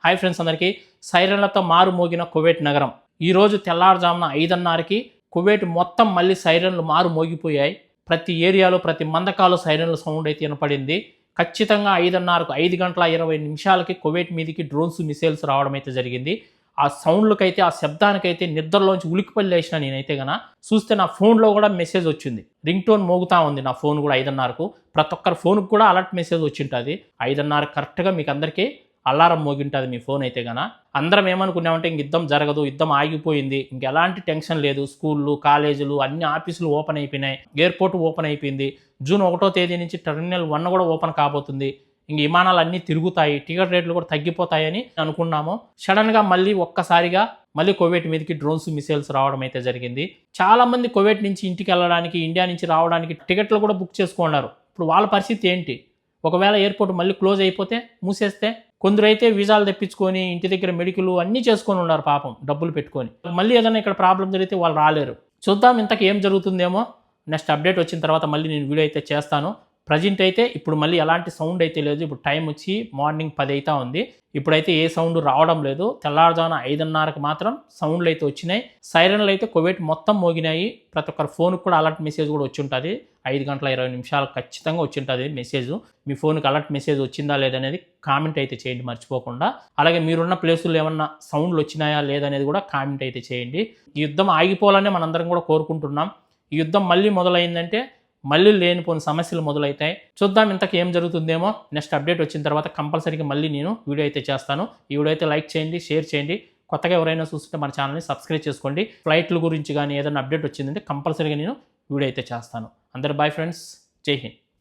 Hi friends అందరికీ. సైరన్లతో మారుమోగిన Kuwait నగరం. ఈరోజు తెల్లారుజామున 5:30కి కువైట్ మొత్తం మళ్ళీ సైరన్లు మోగిపోయాయి. ప్రతి ఏరియాలో ప్రతి మందకాలు సైరన్ల సౌండ్ అయితే వినపడింది. ఖచ్చితంగా 5:30కు 5:20 కువైట్ మీదకి డ్రోన్స్ మిసైల్స్ రావడం అయితే జరిగింది. ఆ సౌండ్లకైతే ఆ శబ్దానికైతే నిద్రలోంచి ఉలిక్కిపడి లేచిన నేనైతే చూస్తే నా ఫోన్లో కూడా మెసేజ్ వచ్చింది. రింగ్ టోన్ మోగుతూ ఉంది నా ఫోన్ కూడా 5:30కు. ప్రతి ఒక్కరి ఫోన్కి కూడా అలర్ట్ మెసేజ్ వచ్చింటుంది. 5:30 కరెక్ట్గా మీకు అందరికీ అలారం మోగింటుంది మీ ఫోన్ అయితే అందరం ఏమనుకున్నామంటే ఇంక యుద్ధం జరగదు, యుద్ధం ఆగిపోయింది, ఇంకెలాంటి టెన్షన్ లేదు, స్కూళ్ళు కాలేజీలు అన్ని ఆఫీసులు ఓపెన్ అయిపోయినాయి, ఎయిర్పోర్ట్ ఓపెన్ అయిపోయింది, జూన్ 1వ తేదీ నుంచి టెర్మినల్ 1 కూడా ఓపెన్ కాబోతుంది, ఇంక విమానాలు అన్నీ తిరుగుతాయి, టికెట్ రేట్లు కూడా తగ్గిపోతాయని అనుకున్నాము. సడన్గా మళ్ళీ ఒక్కసారిగా మళ్ళీ కువైట్ మీదకి డ్రోన్స్ మిసైల్స్ రావడం అయితే జరిగింది. చాలామంది కువైట్ నుంచి ఇంటికి వెళ్ళడానికి, ఇండియా నుంచి రావడానికి టికెట్లు కూడా బుక్ చేసుకున్నారు. ఇప్పుడు వాళ్ళ పరిస్థితి ఏంటి? ఒకవేళ ఎయిర్పోర్ట్ మళ్ళీ క్లోజ్ అయిపోతే, మూసేస్తే, కొందరైతే వీసాలు తెప్పించుకొని ఇంటి దగ్గర మెడికల్ అన్నీ చేసుకొని ఉన్నారు పాపం డబ్బులు పెట్టుకొని. మళ్ళీ ఏదైనా ఇక్కడ ప్రాబ్లం జరిగితే వాళ్ళు రాలేరు. చూద్దాం ఇంతకు ఏం జరుగుతుందేమో. నెక్స్ట్ అప్డేట్ వచ్చిన తర్వాత మళ్ళీ నేను వీడియో అయితే చేస్తాను. ప్రజెంట్ అయితే ఇప్పుడు మళ్ళీ ఎలాంటి సౌండ్ అయితే లేదు. ఇప్పుడు టైం వచ్చి మార్నింగ్ 10 అవుతా ఉంది. ఇప్పుడైతే ఏ సౌండ్ రావడం లేదు. తెల్లారుజామున 5:30కి మాత్రం సౌండ్లు అయితే వచ్చినాయి. సైరన్లు అయితే కువైట్ మొత్తం మోగినాయి. ప్రతి ఒక్కరి ఫోన్కి కూడా అలర్ట్ మెసేజ్ కూడా వచ్చి ఉంటుంది. 5:20 ఖచ్చితంగా వచ్చి ఉంటుంది మెసేజ్. మీ ఫోన్కి అలర్ట్ మెసేజ్ వచ్చిందా లేదనేది కామెంట్ అయితే చేయండి మర్చిపోకుండా. అలాగే మీరున్న ప్లేసుల్లో ఏమన్నా సౌండ్లు వచ్చినాయా లేదనేది కూడా కామెంట్ అయితే చేయండి. ఈ యుద్ధం ఆగిపోవాలనే మనందరం కూడా కోరుకుంటున్నాం. ఈ యుద్ధం మళ్ళీ మొదలైందంటే మళ్ళీ లేనిపోని సమస్యలు మొదలవుతాయి. చూద్దాం ఇంతకు ఏం జరుగుతుందేమో. నెక్స్ట్ అప్డేట్ వచ్చిన తర్వాత కంపల్సరీగా మళ్ళీ నేను వీడియో అయితే చేస్తాను. ఈ వీడియో అయితే లైక్ చేయండి, షేర్ చేయండి. కొత్తగా ఎవరైనా చూస్తుంటే మన ఛానల్ని సబ్స్క్రైబ్ చేసుకోండి. ఫ్లైట్ల గురించి కానీ ఏదైనా అప్డేట్ వచ్చిందంటే కంపల్సరీగా నేను వీడియో అయితే చేస్తాను. అందరు బాయ్ ఫ్రెండ్స్, జై హింద్.